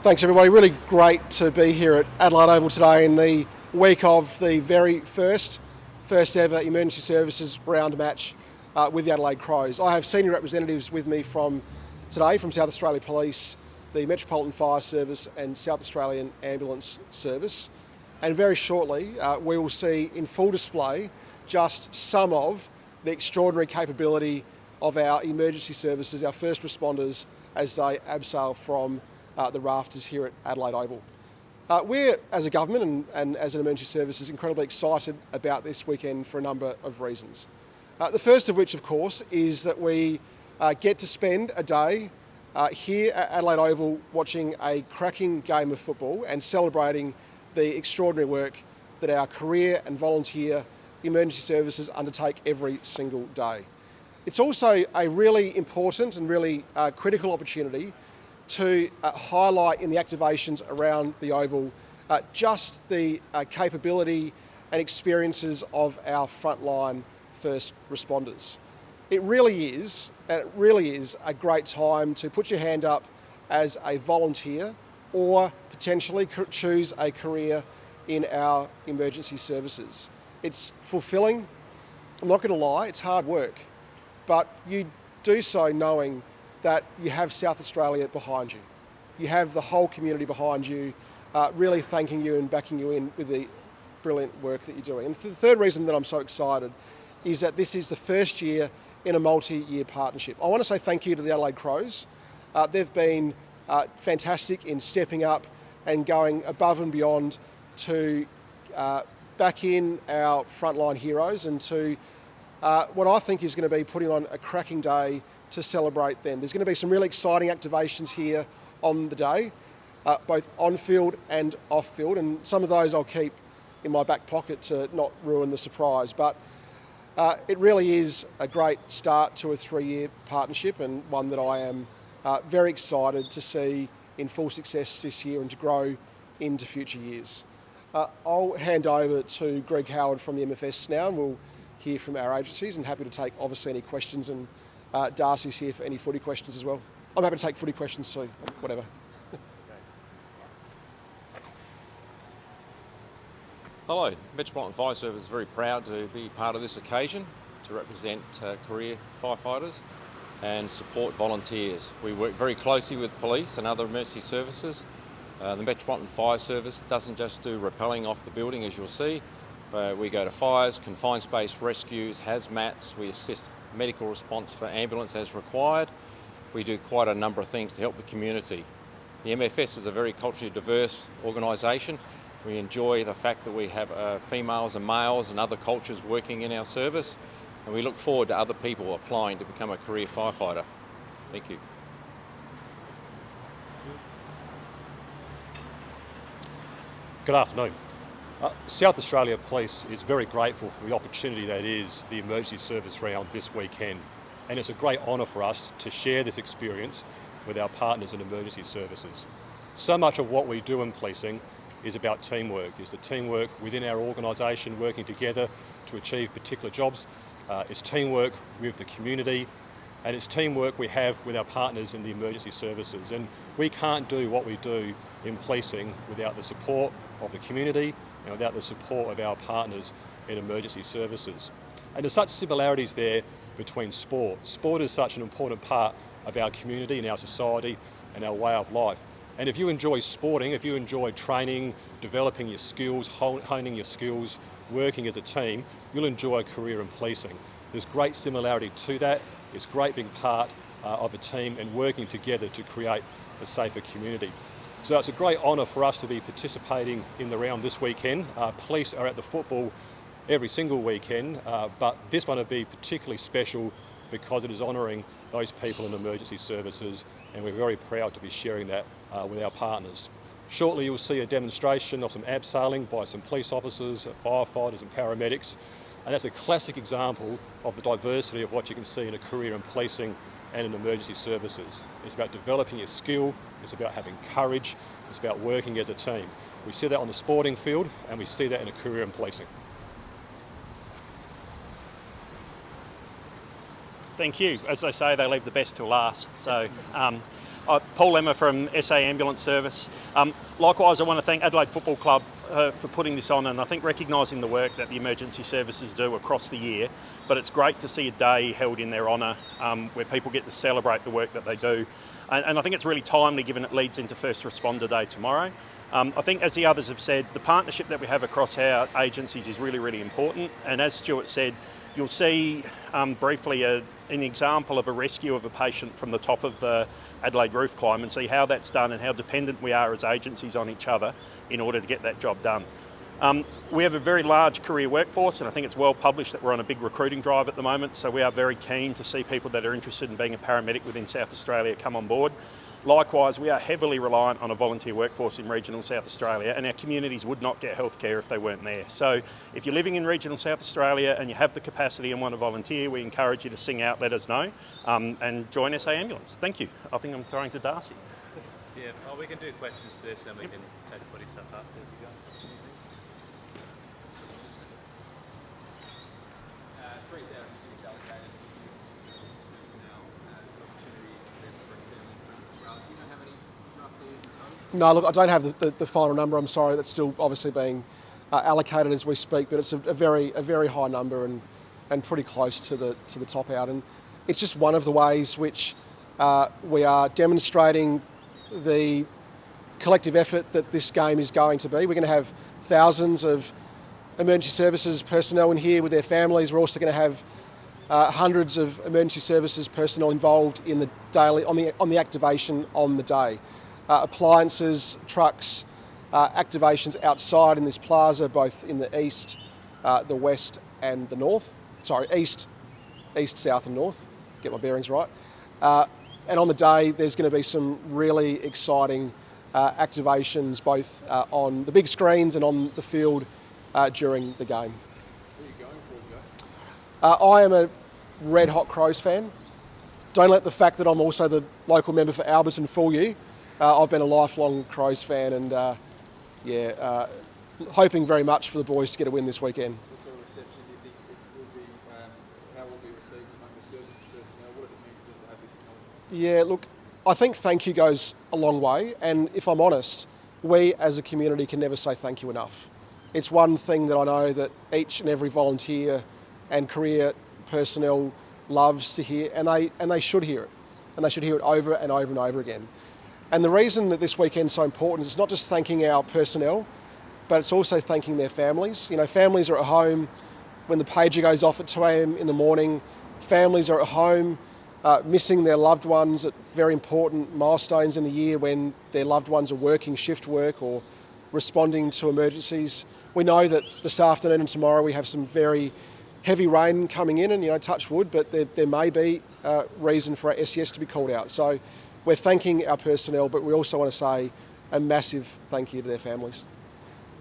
Thanks everybody, really great to be here at Adelaide Oval today in the week of the very first ever emergency services round match with the Adelaide Crows. I have senior representatives with me from today from South Australia Police, the Metropolitan Fire Service and South Australian Ambulance Service. And very shortly we will see in full display just some of the extraordinary capability of our emergency services, our first responders, as they abseil from the rafters here at Adelaide Oval. We're, as a government and as an emergency services, incredibly excited about this weekend for a number of reasons. The first of which, of course, is that we get to spend a day here at Adelaide Oval watching a cracking game of football and celebrating the extraordinary work that our career and volunteer emergency services undertake every single day. It's also a really important and really critical opportunity to highlight in the activations around the Oval just the capability and experiences of our frontline first responders. It really is a great time to put your hand up as a volunteer or potentially choose a career in our emergency services. It's fulfilling, I'm not going to lie, it's hard work, but you do so knowing that you have South Australia behind you. You have the whole community behind you, really thanking you and backing you in with the brilliant work that you're doing. And the third reason that I'm so excited is that this is the first year in a multi-year partnership. I want to say thank you to the Adelaide Crows. They've been fantastic in stepping up and going above and beyond to back in our frontline heroes and to what I think is going to be putting on a cracking day to celebrate them. There's going to be some really exciting activations here on the day, both on-field and off-field, and some of those I'll keep in my back pocket to not ruin the surprise. But it really is a great start to a 3-year partnership, and one that I am very excited to see in full success this year and to grow into future years. I'll hand over to Greg Howard from the MFS now, and we'll hear from our agencies, and happy to take obviously any questions, and Darcy's here for any footy questions as well. I'm happy to take footy questions too, whatever. Hello, Metropolitan Fire Service is very proud to be part of this occasion to represent career firefighters and support volunteers. We work very closely with police and other emergency services. The Metropolitan Fire Service doesn't just do rappelling off the building, as you'll see. We go to fires, confined space rescues, hazmats, we assist medical response for ambulance as required. We do quite a number of things to help the community. The MFS is a very culturally diverse organisation. We enjoy the fact that we have females and males and other cultures working in our service, and we look forward to other people applying to become a career firefighter. Thank you. Good afternoon. South Australia Police is very grateful for the opportunity that is the emergency service round this weekend, and it's a great honour for us to share this experience with our partners in emergency services. So much of what we do in policing is about teamwork. It's the teamwork within our organisation working together to achieve particular jobs. It's teamwork with the community, and it's teamwork we have with our partners in the emergency services. And we can't do what we do in policing without the support of the community and without the support of our partners in emergency services. And there's such similarities there between sport. Sport is such an important part of our community and our society and our way of life. And if you enjoy sporting, if you enjoy training, developing your skills, honing your skills, working as a team, you'll enjoy a career in policing. There's great similarity to that. It's great being part of a team and working together to create a safer community. So it's a great honour for us to be participating in the round this weekend. Police are at the football every single weekend, but this one will be particularly special because it is honouring those people in emergency services, and we're very proud to be sharing that with our partners. Shortly you'll see a demonstration of some abseiling by some police officers, firefighters and paramedics, and that's a classic example of the diversity of what you can see in a career in policing and in emergency services. It's about developing your skill, it's about having courage, it's about working as a team. We see that on the sporting field and we see that in a career in policing. Thank you. As they say, they leave the best till last. So Paul Emma from SA Ambulance Service. Likewise, I want to thank Adelaide Football Club for putting this on, and I think recognising the work that the emergency services do across the year. But it's great to see a day held in their honour where people get to celebrate the work that they do. And I think it's really timely given it leads into First Responder Day tomorrow. I think, as the others have said, the partnership that we have across our agencies is really, really important. And as Stuart said, you'll see briefly an example of a rescue of a patient from the top of the Adelaide roof climb and see how that's done and how dependent we are as agencies on each other in order to get that job done. We have a very large career workforce, and I think it's well published that we're on a big recruiting drive at the moment, so we are very keen to see people that are interested in being a paramedic within South Australia come on board. Likewise, we are heavily reliant on a volunteer workforce in regional South Australia, and our communities would not get healthcare if they weren't there. So if you're living in regional South Australia and you have the capacity and want to volunteer, we encourage you to sing out, let us know, and join SA Ambulance. Thank you. I think I'm throwing to Darcy. Yeah, well, we can do questions first, and we can take the body stuff after. 3,000 tickets allocated to emergency services personnel as an opportunity for them to bring family and friends as well. Do you know how many roughly in total? No, look, I don't have the final number. I'm sorry, that's still obviously being allocated as we speak, but it's a very high number and pretty close to the top out. And it's just one of the ways which we are demonstrating the collective effort that this game is going to be. We're going to have thousands of emergency services personnel in here with their families. We're also going to have hundreds of emergency services personnel involved in the daily on the activation on the day. Appliances, trucks, activations outside in this plaza, both in the east, the west, and the north. Sorry, east, south, and north. Get my bearings right. And on the day, there's going to be some really exciting activations, both on the big screens and on the field during the game. Who are you going for, Joe? I am a red hot Crows fan. Don't let the fact that I'm also the local member for Alberton fool you. I've been a lifelong Crows fan, and hoping very much for the boys to get a win this weekend. What sort of reception do you think it will be? How will it be received among the services personnel? What does it mean for them to have this acknowledgement? Yeah, look, I think thank you goes a long way, and if I'm honest, we as a community can never say thank you enough. It's one thing that I know that each and every volunteer and career personnel loves to hear, and they should hear it. And they should hear it over and over and over again. And the reason that this weekend's so important is it's not just thanking our personnel, but it's also thanking their families. You know, families are at home when the pager goes off at 2 a.m. in the morning. Families are at home missing their loved ones at very important milestones in the year when their loved ones are working shift work or responding to emergencies. We know that this afternoon and tomorrow we have some very heavy rain coming in, and touch wood, but there may be reason for our SES to be called out. So we're thanking our personnel, but we also want to say a massive thank you to their families.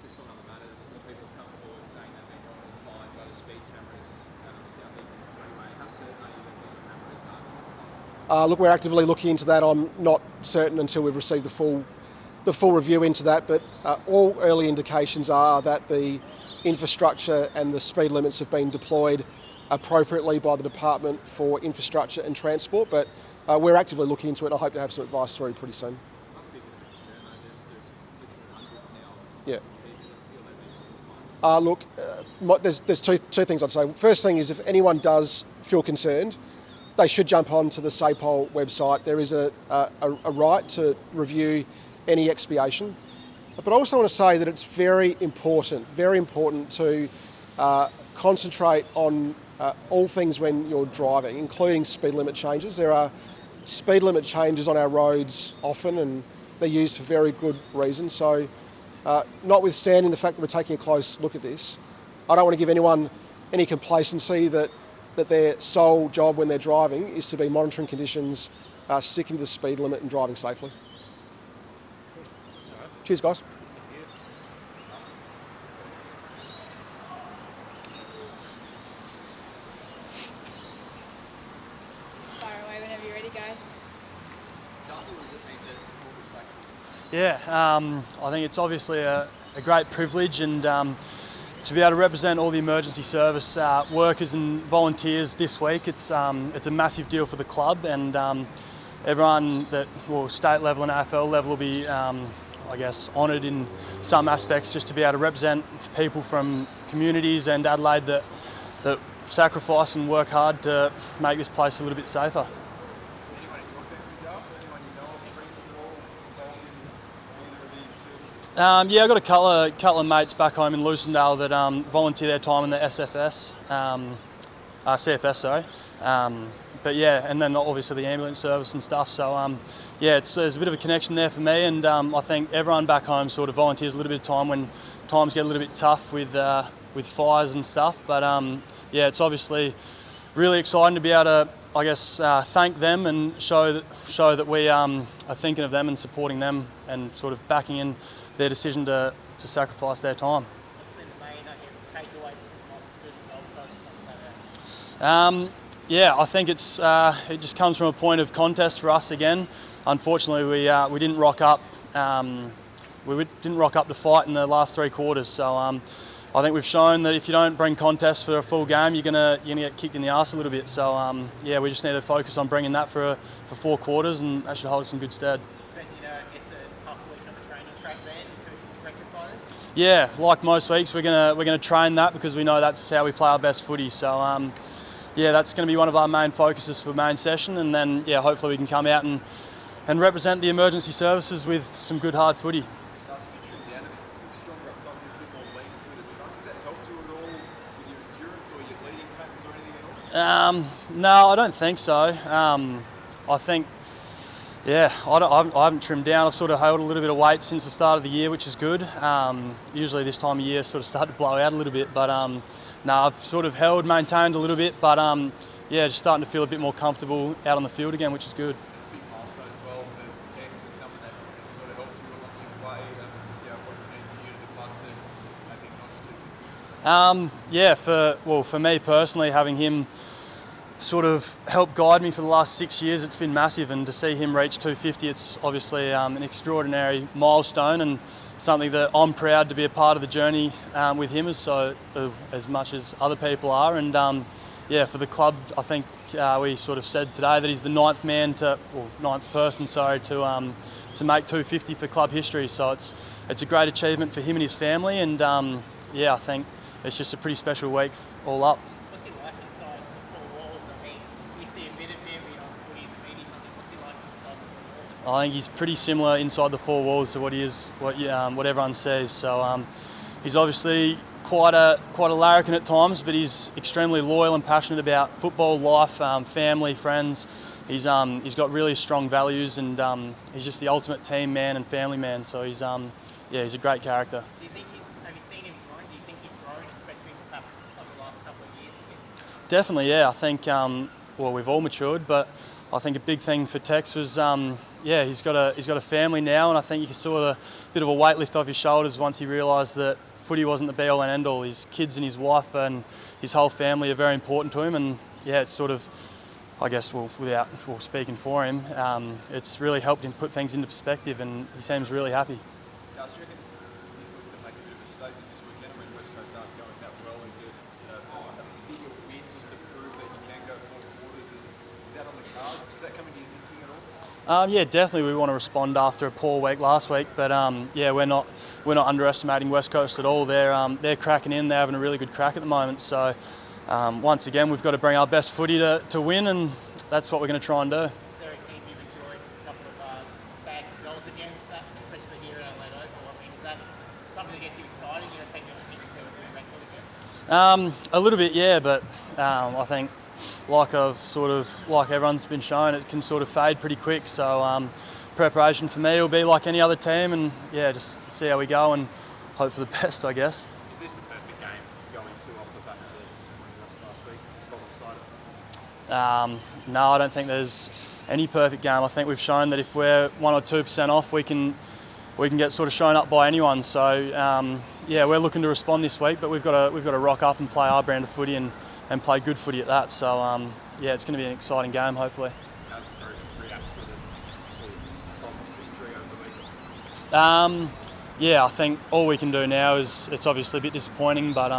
Just on other matters, the people have come forward saying they've been notified by the speed cameras on the southeastern freeway. How certain are you that these cameras are? Look, we're actively looking into that. I'm not certain until we've received the full review into that, but all early indications are that the infrastructure and the speed limits have been deployed appropriately by the Department for Infrastructure and Transport, but we're actively looking into it, and I hope to have some advice through pretty soon. Must be a bit of a concern, though. There's literally hundreds now. Yeah. People that feel they've been notified. There's two things I'd say. First thing is, if anyone does feel concerned, they should jump onto the SAPOL website. There is a right to review any expiation. But I also want to say that it's very important to concentrate on all things when you're driving, including speed limit changes. There are speed limit changes on our roads often, and they're used for very good reasons. So notwithstanding the fact that we're taking a close look at this, I don't want to give anyone any complacency that their sole job when they're driving is to be monitoring conditions, sticking to the speed limit and driving safely. Cheers, guys. Fire away whenever you're ready, guys. Darcy, what does it mean to support this practice? Yeah, I think it's obviously a great privilege, and to be able to represent all the emergency service workers and volunteers this week, it's a massive deal for the club, and everyone that, well, state level and AFL level will be, I guess, honoured in some aspects just to be able to represent people from communities and Adelaide that sacrifice and work hard to make this place a little bit safer. Yeah, I've got a couple of mates back home in Lucendale that volunteer their time in the CFS, sorry. But yeah, and then obviously the ambulance service and stuff. So yeah, there's a bit of a connection there for me, and I think everyone back home sort of volunteers a little bit of time when times get a little bit tough with fires and stuff. But yeah, it's obviously really exciting to be able to, I guess, thank them and show that we are thinking of them and supporting them and sort of backing in their decision to sacrifice their time. What's been the main, I guess, takeaways from the Gold Coast on Saturday? Yeah, I think it just comes from a point of contest for us again. Unfortunately, we didn't rock up. We didn't rock up to fight in the last 3 quarters. So I think we've shown that if you don't bring contest for a full game, you're gonna get kicked in the arse a little bit. So yeah, we just need to focus on bringing that for 4 quarters, and that should hold us in good stead. Yeah, like most weeks, we're gonna train that because we know that's how we play our best footy. So yeah, that's going to be one of our main focuses for main session, and then yeah, hopefully we can come out and represent the emergency services with some good hard footy. No, I don't think so. I think, yeah, I haven't trimmed down. I've sort of held a little bit of weight since the start of the year, which is good. Usually this time of year sort of start to blow out a little bit, but no, I've sort of maintained a little bit, but yeah, just starting to feel a bit more comfortable out on the field again, which is good. Big milestone as well for Tex is something that has sort of helped you along your way, what it means to you to the club to make it notch 250. For me personally, having him sort of help guide me for the last 6 years, it's been massive, and to see him reach 250, it's obviously an extraordinary milestone and something that I'm proud to be a part of the journey with him as much as other people are. And yeah, for the club, I think we sort of said today that he's the ninth person to make 250 for club history. So it's a great achievement for him and his family, and yeah, I think it's just a pretty special week all up. What's he like inside the 4 walls? I mean, you see a bit of him, footy in the media. What's he like inside the 4 walls? I think he's pretty similar inside the 4 walls to what he is, what everyone says. So he's obviously quite a larrikin at times, but he's extremely loyal and passionate about football, life, family, friends. He's got really strong values, and he's just the ultimate team man and family man. So he's a great character. Do you think have you seen him grow? Do you think he's grown, especially over the last couple of years? Definitely, yeah. I think we've all matured, but I think a big thing for Tex was he's got a family now, and I think you saw a bit of a weight lift off his shoulders once he realised that footy wasn't the be-all and end-all. His kids and his wife and his whole family are very important to him, and yeah, it's sort of, I guess, without speaking for him, it's really helped him put things into perspective, and he seems really happy. Darcy, do you reckon you look to make a bit of a statement this weekend when West Coast aren't going that well? Is it a bigger win just to prove that you can go 4 quarters? Is that on the cards? Is that coming to your thinking at all? Yeah, definitely we want to respond after a poor week last week, but yeah, we're not underestimating West Coast at all. They're cracking in. They're having a really good crack at the moment. So once again, we've got to bring our best footy to win, and that's what we're going to try and do. They're a team you've enjoyed a couple of bags of goals against, especially here at Adelaide Oval. I mean, is that something that gets you excited? You don't think you're going to do a record against? A little bit, yeah, but I think like everyone's been shown, it can sort of fade pretty quick. So preparation for me will be like any other team, and yeah, just see how we go and hope for the best, I guess. Is this the perfect game to go into off the back of the last week? No, I don't think there's any perfect game. I think we've shown that if we're 1 or 2% off, we can get sort of shown up by anyone. So yeah, we're looking to respond this week, but we've got to rock up and play our brand of footy and play good footy at that. So yeah, it's going to be an exciting game, hopefully. Yeah, I think all we can do now is, it's obviously a bit disappointing, but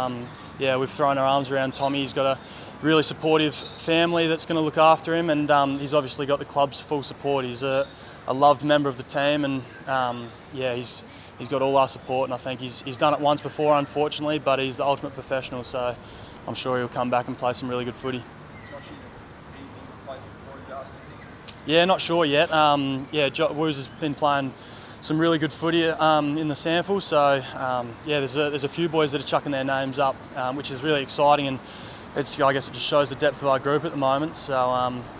yeah, we've thrown our arms around Tommy. He's got a really supportive family that's going to look after him, and he's obviously got the club's full support. He's a loved member of the team, and yeah, he's got all our support, and I think he's done it once before, unfortunately, but he's the ultimate professional, so I'm sure he'll come back and play some really good footy. Yeah, not sure yet. Yeah, Woos has been playing some really good footy in the sample, so yeah, there's a few boys that are chucking their names up, which is really exciting, and I guess it just shows the depth of our group at the moment. So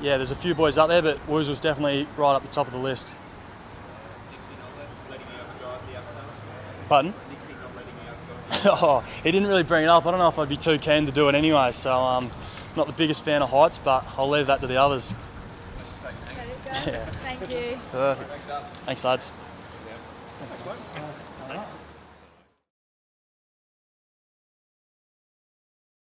yeah, there's a few boys up there, but Woos was definitely right up the top of the list. Pardon? Oh, he didn't really bring it up. I don't know if I'd be too keen to do it anyway, so not the biggest fan of heights, but I'll leave that to the others. Yeah. Thank you. Perfect. Thanks, lads. Thanks, mate.